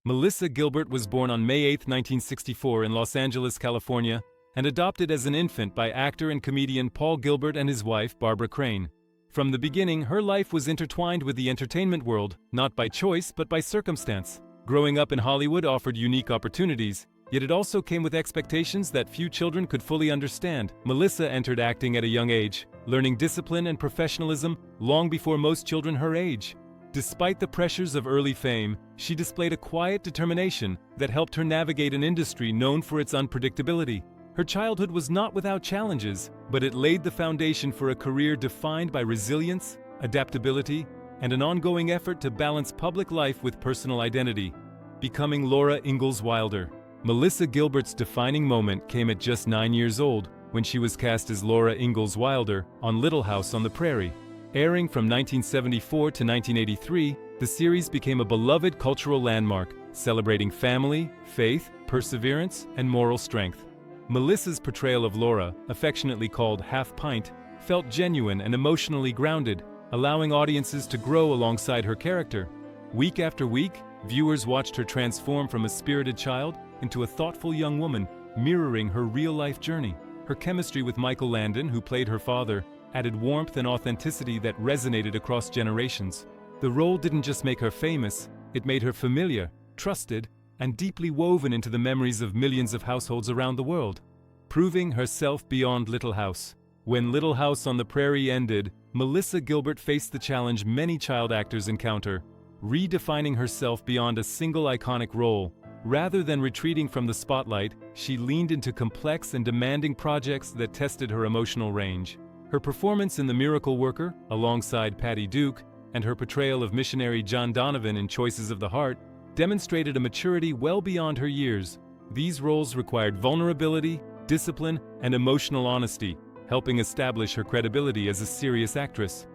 Melissa Gilbert was born on May 8, 1964 in Los Angeles, California, and adopted as an infant by actor and comedian Paul Gilbert and his wife, Barbara Crane. From the beginning, her life was intertwined with the entertainment world, not by choice but by circumstance. Growing up in Hollywood offered unique opportunities, yet it also came with expectations that few children could fully understand. Melissa entered acting at a young age, learning discipline and professionalism long before most children her age. Despite the pressures of early fame, she displayed a quiet determination that helped her navigate an industry known for its unpredictability. Her childhood was not without challenges, but it laid the foundation for a career defined by resilience, adaptability, and an ongoing effort to balance public life with personal identity. Becoming Laura Ingalls Wilder. Melissa Gilbert's defining moment came at just 9 years old, when she was cast as Laura Ingalls Wilder on Little House on the Prairie. Airing from 1974 to 1983, the series became a beloved cultural landmark, celebrating family, faith, perseverance, and moral strength. Melissa's portrayal of Laura, affectionately called Half Pint, felt genuine and emotionally grounded, allowing audiences to grow alongside her character. Week after week, viewers watched her transform from a spirited child into a thoughtful young woman, mirroring her real-life journey. Her chemistry with Michael Landon, who played her father, added warmth and authenticity that resonated across generations. The role didn't just make her famous, it made her familiar, trusted, and deeply woven into the memories of millions of households around the world. Proving herself beyond Little House. When Little House on the Prairie ended, Melissa Gilbert faced the challenge many child actors encounter, redefining herself beyond a single iconic role. Rather than retreating from the spotlight, she leaned into complex and demanding projects that tested her emotional range. Her performance in The Miracle Worker, alongside Patty Duke, and her portrayal of missionary John Donovan in Choices of the Heart, demonstrated a maturity well beyond her years. These roles required vulnerability, discipline, and emotional honesty, helping establish her credibility as a serious actress.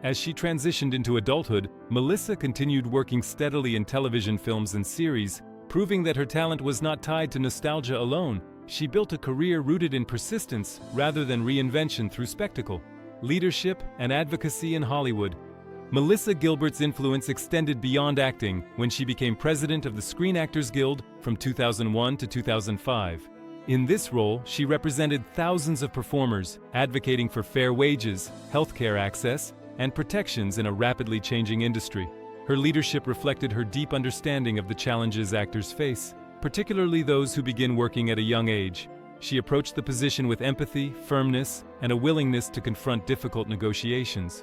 As she transitioned into adulthood, Melissa continued working steadily in television films and series, proving that her talent was not tied to nostalgia alone. She built a career rooted in persistence rather than reinvention through spectacle, leadership, and advocacy in Hollywood. Melissa Gilbert's influence extended beyond acting when she became president of the Screen Actors Guild from 2001 to 2005. In this role, she represented thousands of performers, advocating for fair wages, healthcare access, and protections in a rapidly changing industry. Her leadership reflected her deep understanding of the challenges actors face, particularly those who begin working at a young age. She approached the position with empathy, firmness, and a willingness to confront difficult negotiations.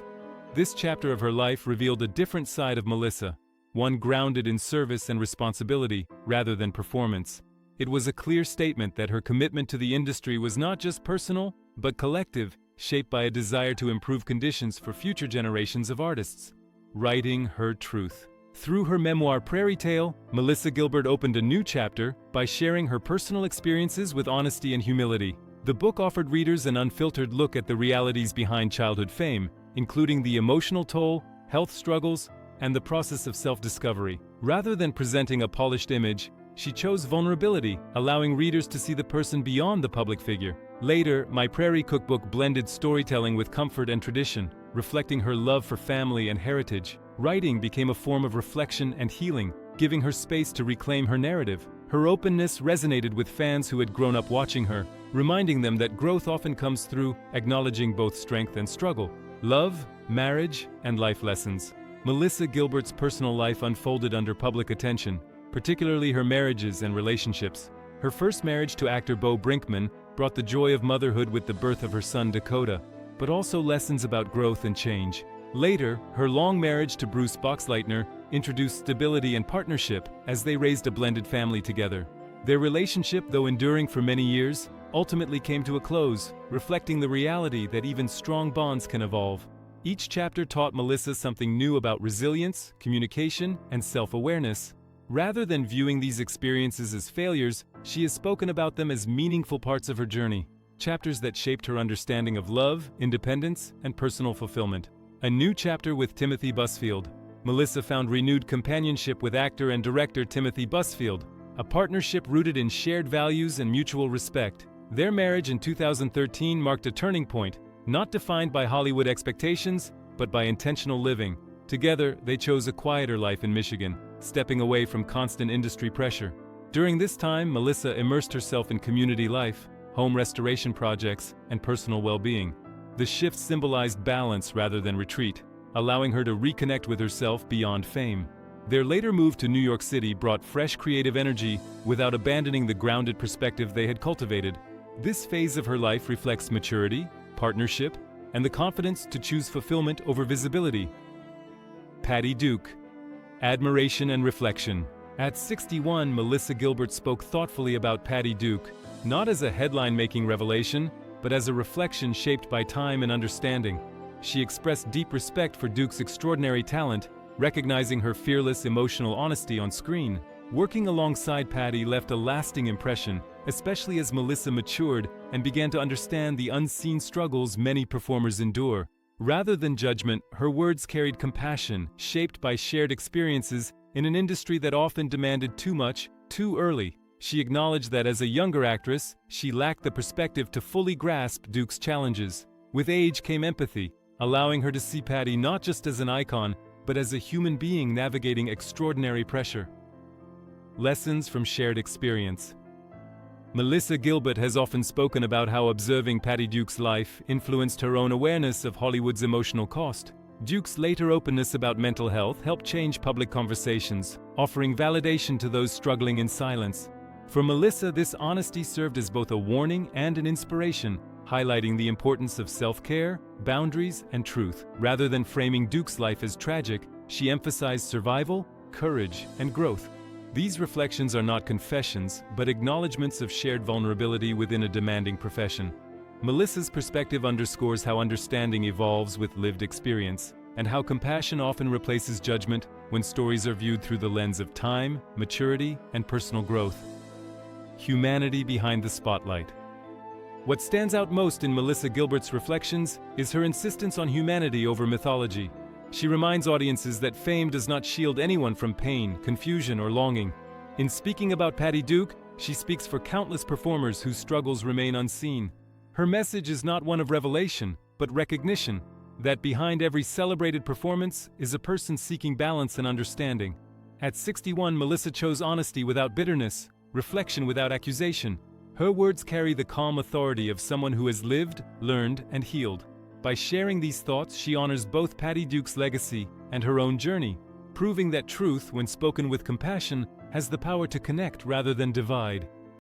This chapter of her life revealed a different side of Melissa, one grounded in service and responsibility rather than performance. It was a clear statement that her commitment to the industry was not just personal, but collective, shaped by a desire to improve conditions for future generations of artists. Writing her truth. Through her memoir Prairie Tale, Melissa Gilbert opened a new chapter by sharing her personal experiences with honesty and humility. The book offered readers an unfiltered look at the realities behind childhood fame, including the emotional toll, health struggles, and the process of self-discovery. Rather than presenting a polished image, she chose vulnerability, allowing readers to see the person beyond the public figure. Later, My Prairie Cookbook blended storytelling with comfort and tradition, reflecting her love for family and heritage. Writing became a form of reflection and healing, giving her space to reclaim her narrative. Her openness resonated with fans who had grown up watching her, reminding them that growth often comes through acknowledging both strength and struggle, love, marriage, and life lessons. Melissa Gilbert's personal life unfolded under public attention, particularly her marriages and relationships. Her first marriage to actor Bo Brinkman brought the joy of motherhood with the birth of her son Dakota, but also lessons about growth and change. Later, her long marriage to Bruce Boxleitner introduced stability and partnership as they raised a blended family together. Their relationship, though enduring for many years, ultimately came to a close, reflecting the reality that even strong bonds can evolve. Each chapter taught Melissa something new about resilience, communication, and self-awareness. Rather than viewing these experiences as failures, she has spoken about them as meaningful parts of her journey, chapters that shaped her understanding of love, independence, and personal fulfillment. A new chapter with Timothy Busfield. Melissa found renewed companionship with actor and director Timothy Busfield, a partnership rooted in shared values and mutual respect. Their marriage in 2013 marked a turning point, not defined by Hollywood expectations, but by intentional living. Together, they chose a quieter life in Michigan, stepping away from constant industry pressure. During this time, Melissa immersed herself in community life, home restoration projects, and personal well-being. The shift symbolized balance rather than retreat, allowing her to reconnect with herself beyond fame. Their later move to New York City brought fresh creative energy without abandoning the grounded perspective they had cultivated. This phase of her life reflects maturity, partnership, and the confidence to choose fulfillment over visibility. Patty Duke. Admiration and reflection. At 61, Melissa Gilbert spoke thoughtfully about Patty Duke, not as a headline-making revelation, but as a reflection shaped by time and understanding. She expressed deep respect for Duke's extraordinary talent, recognizing her fearless emotional honesty on screen. Working alongside Patty left a lasting impression, especially as Melissa matured and began to understand the unseen struggles many performers endure. Rather than judgment, her words carried compassion, shaped by shared experiences in an industry that often demanded too much, too early. She acknowledged that as a younger actress, she lacked the perspective to fully grasp Duke's challenges. With age came empathy, allowing her to see Patty not just as an icon, but as a human being navigating extraordinary pressure. Lessons from shared experience. Melissa Gilbert has often spoken about how observing Patty Duke's life influenced her own awareness of Hollywood's emotional cost. Duke's later openness about mental health helped change public conversations, offering validation to those struggling in silence. For Melissa, this honesty served as both a warning and an inspiration, highlighting the importance of self-care, boundaries, and truth. Rather than framing Duke's life as tragic, she emphasized survival, courage, and growth. These reflections are not confessions, but acknowledgments of shared vulnerability within a demanding profession. Melissa's perspective underscores how understanding evolves with lived experience, and how compassion often replaces judgment when stories are viewed through the lens of time, maturity, and personal growth. Humanity behind the spotlight. What stands out most in Melissa Gilbert's reflections is her insistence on humanity over mythology. She reminds audiences that fame does not shield anyone from pain, confusion, or longing. In speaking about Patty Duke, she speaks for countless performers whose struggles remain unseen. Her message is not one of revelation, but recognition, that behind every celebrated performance is a person seeking balance and understanding. At 61, Melissa chose honesty without bitterness, reflection without accusation. Her words carry the calm authority of someone who has lived, learned, and healed. By sharing these thoughts, she honors both Patty Duke's legacy and her own journey, proving that truth, when spoken with compassion, has the power to connect rather than divide.